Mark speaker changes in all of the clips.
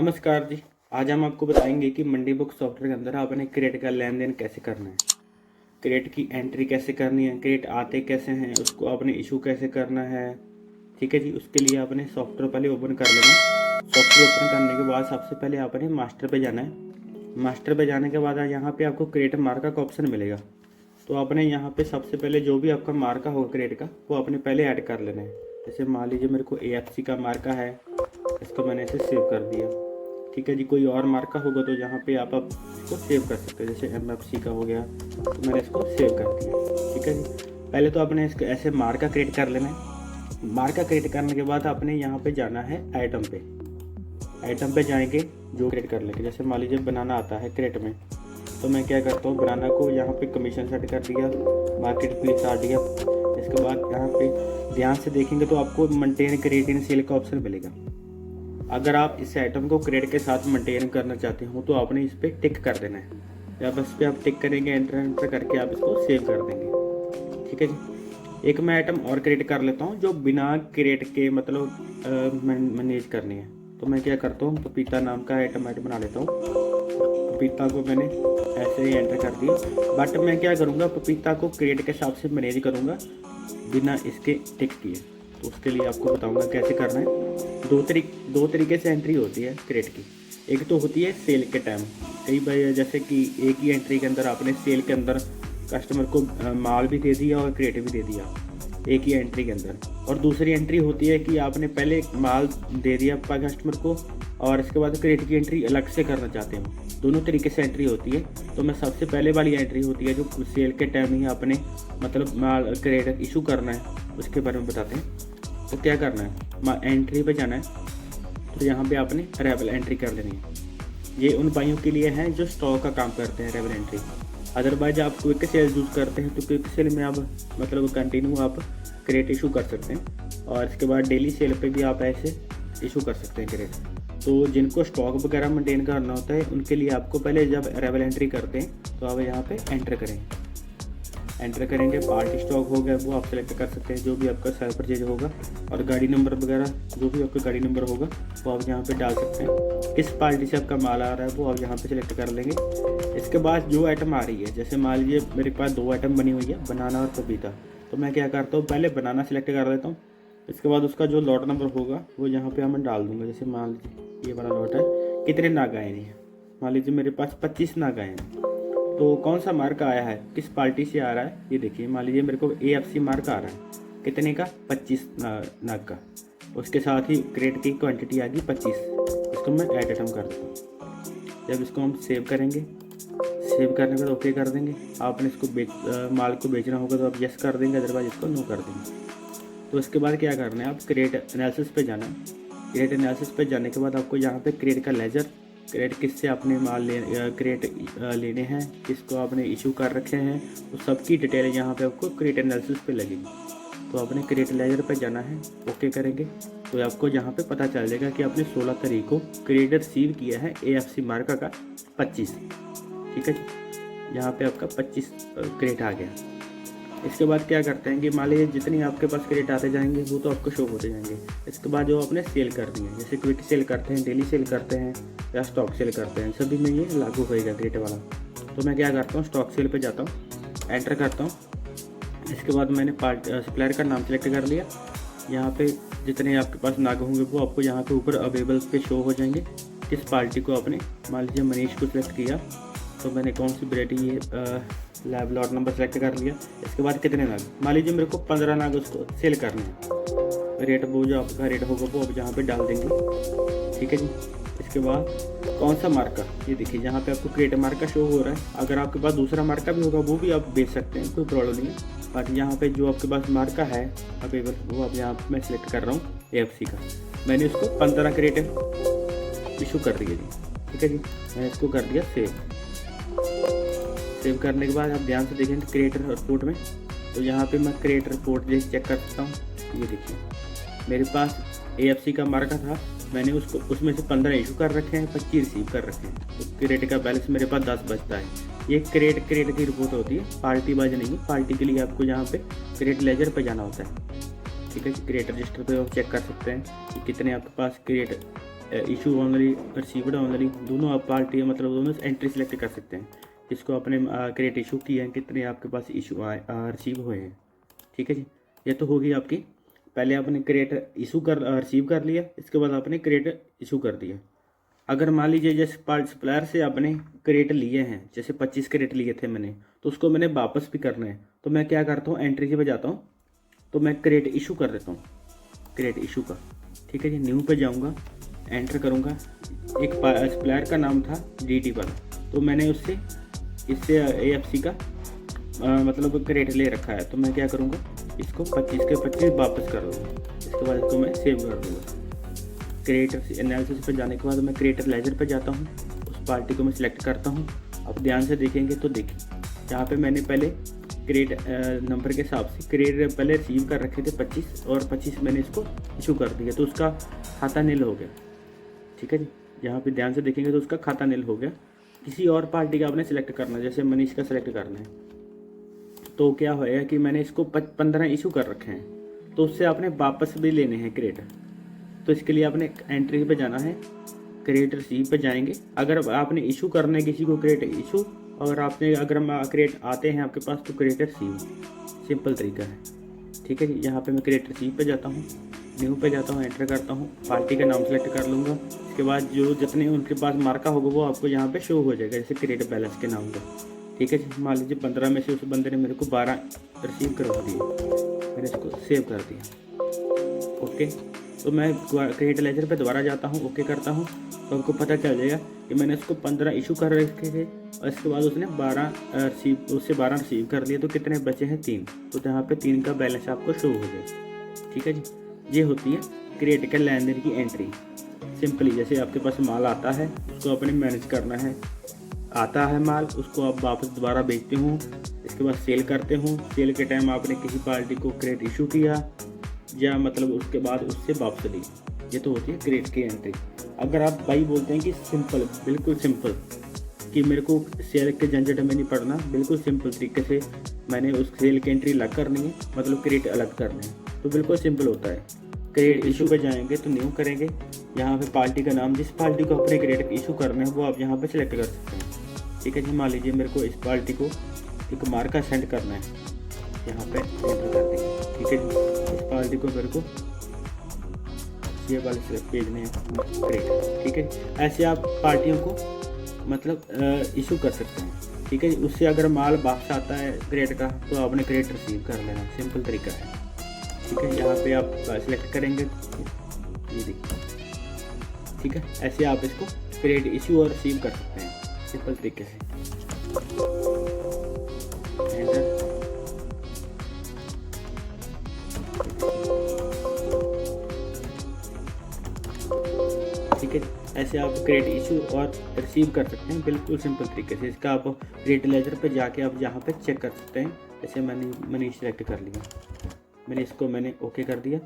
Speaker 1: नमस्कार जी। आज हम आपको बताएंगे कि मंडी बुक सॉफ्टवेयर के अंदर आपने क्रेडिट का लेन देन कैसे करना है, क्रेडिट की एंट्री कैसे करनी है, क्रेडिट आते कैसे हैं, उसको आपने इशू कैसे करना है। ठीक है जी। उसके लिए आपने सॉफ्टवेयर पहले ओपन कर लेना है। सॉफ्टवेयर ओपन करने के बाद सबसे पहले आपने मास्टर पे जाना है। मास्टर पे जाने के बाद यहाँ पे आपको क्रेडिट मार्का का ऑप्शन मिलेगा। तो आपने यहाँ पे सबसे पहले जो भी आपका मार्का होगा क्रेडिट का वो आपने पहले ऐड कर लेना है। जैसे मान लीजिए मेरे को AFC का मार्का है, इसको मैंने इसे सेव कर दिया। ठीक है जी। कोई और मार्का होगा तो यहाँ पे आप इसको सेव कर सकते हैं। जैसे MFC का हो गया तो मैंने इसको सेव कर दिया। ठीक है जी। पहले तो आपने इसको ऐसे मार्का क्रिएट कर लेना है। मार्का क्रिएट करने के बाद आपने यहाँ पे जाना है आइटम पे। आइटम पे जाएंगे जो क्रिएट कर लेंगे। जैसे मान लीजिए बनाना आता है क्रेडिट में, तो मैं क्या करता हूँ, बनाना को यहाँ पे कमीशन सेट कर दिया, मार्केट प्लेस आ दिया। इसके बाद यहाँ पे ध्यान से देखेंगे तो आपको मेंटेन क्रेडिट इन सेल का ऑप्शन मिलेगा। अगर आप इस आइटम को क्रेडिट के साथ मेंटेन करना चाहते हो तो आपने इस पर टिक कर देना है। जब इस पर आप टिक करेंगे एंटर करके आप इसको सेव कर देंगे। ठीक है जी। एक मैं आइटम और क्रिएट कर लेता हूँ जो बिना क्रेडिट के मतलब मैनेज करनी है। तो मैं क्या करता हूँ, पपीता नाम का आइटम बना लेता हूँ। पपीता को मैंने ऐसे ही एंटर कर दिया, बट मैं क्या करूँगा, पपीता को क्रेडिट के हिसाब से मैनेज करूँगा बिना इसके टिक किए। तो उसके लिए आपको बताऊँगा कैसे करना है। दो तरीके से एंट्री होती है क्रेडिट की। एक तो होती है सेल के टाइम। कई बार जैसे कि एक ही एंट्री के अंदर आपने सेल के अंदर कस्टमर को माल भी दे दिया और क्रेडिट भी दे दिया एक ही एंट्री के अंदर। और दूसरी एंट्री होती है कि आपने पहले माल दे दिया कस्टमर को और इसके बाद क्रेडिट की एंट्री अलग से करना चाहते हो। दोनों तरीके से एंट्री होती है। तो मैं सबसे पहले वाली एंट्री होती है जो सेल के टाइम ही आपने मतलब माल क्रेडिट इशू करना है, उसके बारे में बताते हैं। तो क्या करना है, एंट्री पे जाना है। तो यहाँ पे आपने अराइवल एंट्री कर लेनी है। ये उन भाइयों के लिए हैं जो स्टॉक का काम करते हैं, अराइवल एंट्री। अदरवाइज आप क्विक सेल यूज़ करते हैं तो क्विक सेल में आप मतलब कंटिन्यू आप क्रेडिट इशू कर सकते हैं। और इसके बाद डेली सेल पे भी आप ऐसे इशू कर सकते हैं क्रेडिट। तो जिनको स्टॉक वगैरह मेंटेन करना होता है उनके लिए आपको पहले जब अराइवल एंट्री करते हैं तो आप यहाँ पे एंटर करेंगे। पार्टी स्टॉक हो गया वो आप सेलेक्ट कर सकते हैं, जो भी आपका सेल परचेज होगा। और गाड़ी नंबर वगैरह जो भी आपका गाड़ी नंबर होगा वो आप यहाँ पे डाल सकते हैं। किस पार्टी से आपका माल आ रहा है वो आप यहाँ पे सेलेक्ट कर लेंगे। इसके बाद जो आइटम आ रही है, जैसे मान लीजिए मेरे पास 2 आइटम बनी हुई है, बनाना और पपीता। तो मैं क्या करता हूँ, पहले बनाना सेलेक्ट कर लेता हूँ। इसके बाद उसका जो लॉट नंबर होगा वो यहाँ पे मैं डाल दूँगा। जैसे मान लीजिए ये वाला लॉट है, कितने नाग आए हैं, मान लीजिए मेरे पास 25 नाग आए हैं। तो कौन सा मार्क आया है, किस पार्टी से आ रहा है, ये देखिए। मान लीजिए मेरे को AFC मार्क आ रहा है, कितने का, 25 नाग का। उसके साथ ही क्रेडिट की क्वांटिटी आ गई 25। इसको मैं ऐड आइटम कर देता हूँ। जब इसको हम सेव करेंगे, सेव करने के बाद ओके कर देंगे। आपने इसको माल को बेचना होगा तो आप यस कर देंगे, अदरवाइज इसको नो कर देंगे। तो इसके बाद क्या करना है, आप क्रेडिट एनालिसिस पे जाना है। क्रेडिट एनालिसिस पे जाने के बाद आपको यहाँ पे क्रेडिट का लेजर, क्रेडिट किससे आपने माल क्रेडिट लेने हैं, किसको आपने इशू कर रखे हैं, तो सबकी डिटेल यहाँ पे आपको क्रेडिट एनालिसिस पे लगेगी। तो आपने क्रेडिट लेजर पे जाना है, ओके करेंगे तो आपको यहाँ पे पता चल जाएगा कि आपने 16 तारीख को क्रेडिट रिसीव किया है AFC मार्का का 25। ठीक है जी। यहाँ पे आपका 25 क्रेडिट आ गया। इसके बाद क्या करते हैं कि मान लीजिए जितनी आपके पास क्रेडिट आते जाएंगे वो तो आपको शो होते जाएंगे। इसके बाद जो आपने सेल करनी है, जैसे क्विक सेल करते हैं, डेली सेल करते हैं या स्टॉक सेल करते हैं, सभी में ये लागू होएगा क्रेडिट वाला। तो मैं क्या करता हूँ, स्टॉक सेल पे जाता हूँ, एंटर करता हूँ। इसके बाद मैंने सप्लायर का नाम सेलेक्ट कर लिया। यहाँ पे जितने आपके पास नाग होंगे वो आपको यहाँ पे ऊपर अवेलेबल पे शो हो जाएंगे। किस पार्टी को आपने, मान लीजिए मनीष को सिलेक्ट किया तो मैंने कौन सी वैरायटी, ये लैब लॉट नंबर सेलेक्ट कर लिया। इसके बाद कितने नाग, मान लीजिए मेरे को 15 नाग उसको सेल करने हैं। रेट वो जो आपका रेट होगा वो आप यहाँ पे डाल देंगे। ठीक है जी। इसके बाद कौन सा मार्का, ये देखिए यहाँ पे आपको क्रेडिट मार्का शो हो रहा है। अगर आपके पास दूसरा मार्का भी होगा वो भी आप बेच सकते हैं, कोई प्रॉब्लम नहीं है। बट यहाँ पे जो आपके पास मार्का है अवेलेबल वो आप यहाँ पे मैं सिलेक्ट कर रहा हूँ AFC का। मैंने इसको 15 क्रेडिट इशू कर दिया जी। ठीक है जी। मैंने इसको कर दिया सेव। सेव करने के बाद आप ध्यान से देखेंगे क्रेडिट रिपोर्ट में, तो यहाँ पे मैं क्रेडिट रिपोर्ट जैसे चेक कर सकता हूँ। ये देखिए मेरे पास AFC का मार्का था, मैंने उसमें से 15 इशू कर रखे हैं, 25 रिसीव कर रखे हैं। तो क्रेडिट का बैलेंस मेरे पास 10 बचता है। ये क्रेडिट की रिपोर्ट होती है, पार्टी वाइज नहीं है। पार्टी के लिए आपको यहाँ पे क्रेडिट लेजर पे जाना होता है। ठीक है। क्रेडिट रजिस्टर पे आप चेक कर सकते हैं कि कितने आपके पास credit issue only, received only, दोनों आप पार्टी मतलब दोनों एंट्री सेलेक्ट कर सकते हैं। जिसको आपने क्रिएट इशू किया है, कितने आपके पास इशू आए रिसीव हुए हैं। ठीक है जी, ये तो होगी आपकी। पहले आपने क्रिएट इशू कर रिसीव कर लिया, इसके बाद आपने क्रिएट इशू कर दिया। अगर मान लीजिए जैसे पार्ट सप्लायर से आपने क्रेट लिए हैं, जैसे 25 क्रेट लिए थे मैंने, तो उसको मैंने वापस भी करना है, तो मैं क्या करता हूँ, एंट्री पे जाता हूँ, तो मैं क्रेट इशू कर देता हूँ, क्रेट इशू का। ठीक है जी, न्यू पे जाऊँगा, एंटर करूँगा। एक सप्लायर का नाम था DT वाला, तो मैंने उससे इससे AFC का मतलब क्रेट ले रखा है, तो मैं क्या करूँगा, इसको 25 के 25 वापस कर दूँगा। इसके बाद इसको मैं सेव कर दूँगा। क्रिएटर एनालिसिस पर जाने के बाद मैं क्रिएटर लेजर पर जाता हूँ, उस पार्टी को मैं सिलेक्ट करता हूँ। अब ध्यान से देखेंगे तो देखिए, जहाँ पे मैंने पहले क्रिएट नंबर के हिसाब से क्रिएट पहले रिसीव कर रखे थे 25, और 25 मैंने इसको इशू कर दिया, तो उसका खाता नील हो गया। ठीक है जी, यहाँ पे ध्यान से देखेंगे तो उसका खाता नील हो गया। किसी और पार्टी का आपने सेलेक्ट करना है, जैसे मनीष का सेलेक्ट करना है, तो क्या होएगा कि मैंने इसको 15 इशू कर रखे हैं, तो उससे आपने वापस भी लेने हैं क्रिएटर। तो इसके लिए आपने एंट्री पे जाना है, क्रिएट रिसीव पे जाएंगे। अगर आपने इशू करना है किसी को क्रिएट इशू, और आपने अगर क्रिएट आते हैं आपके पास तो क्रिएट रिसीव, सिंपल तरीका है। ठीक है जी, यहाँ पे मैं क्रिएट रिसीव पे जाता हूँ, न्यू पे जाता हूँ, एंटर करता हूँ, पार्टी का नाम सेलेक्ट कर लूँगा। इसके बाद जो जितने उनके पास मार्का होगा वो आपको यहाँ पे शो हो जाएगा, जैसे क्रिएट बैलेंस के नाम का। ठीक है जी, मान लीजिए 15 में से उस बंदे ने मेरे को 12 रिसीव करवा दिए, मैंने इसको सेव कर दिया। ओके, तो मैं क्रिएट लेजर पे दोबारा जाता हूँ, ओके करता हूँ, तो आपको पता चल जाएगा कि मैंने उसको 15 इशू कर रखे थे, और इसके बाद उसने 12 रिसीव कर लिए, तो कितने बचे हैं 3, तो यहाँ पे 3 का बैलेंस आपको शो हो जाए। ठीक है जी, ये होती है क्रिएट के लेन देन की एंट्री। सिंपली जैसे आपके पास माल आता है, उसको अपने मैनेज करना है। आता है माल, उसको आप वापस दोबारा बेचते हो, इसके बाद सेल करते हो। सेल के टाइम आपने किसी पार्टी को क्रिएट इशू किया, या मतलब उसके बाद उससे वापस ली, ये तो होती है क्रिएट की एंट्री। अगर आप भाई बोलते हैं कि सिंपल, बिल्कुल सिंपल, कि मेरे को सेल के झंझट में नहीं पड़ना, बिल्कुल सिंपल तरीके से मैंने उस सेल की एंट्री अलग करनी है, मतलब क्रिएट अलग करना है, तो बिल्कुल सिंपल होता है। क्रिएट इशू पे जाएंगे तो न्यू करेंगे, यहाँ पे पार्टी का नाम, जिस पार्टी को अपने क्रिएट इशू करना है वो आप यहाँ पे सिलेक्ट कर सकते हैं। ठीक है जी, मान लीजिए मेरे को इस पार्टी को एक मार्का सेंड करना है, यहाँ पे एंटर कर देंगे। ठीक है जी, इस पार्टी को मेरे को ये वाले भेजने हैं क्रिएट। ठीक है, ऐसे आप पार्टियों को मतलब इशू कर सकते हैं। ठीक है जी, उससे अगर माल वापस आता है क्रिएट का, तो आपने क्रिएट रिसीव कर लेना, सिंपल तरीका है। ठीक है, यहाँ पे आप सिलेक्ट करेंगे, ये देखिए। ठीक है, ऐसे आप इसको क्रिएट इशू और रिसीव कर सकते हैं सिंपल तरीके से। ठीक है, ऐसे आप क्रिएट इशू और रिसीव कर सकते हैं बिल्कुल सिंपल तरीके से। इसका आप क्रिएट लेजर पे जाके आप यहाँ पे चेक कर सकते हैं। जैसे मैंने मनीष सेलेक्ट कर लिया, मैंने इसको मैंने ओके कर दिया,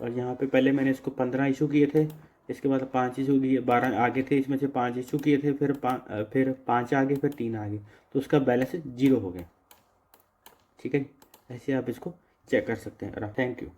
Speaker 1: और यहाँ पे पहले मैंने इसको 15 इशू किए थे, इसके बाद 5 इशू किए, 12 आगे थे, इसमें से 5 इशू किए थे, फिर 5 आगे, फिर 3 आगे, तो उसका बैलेंस 0 हो गया। ठीक है, ऐसे आप इसको चेक कर सकते हैं। Thank you.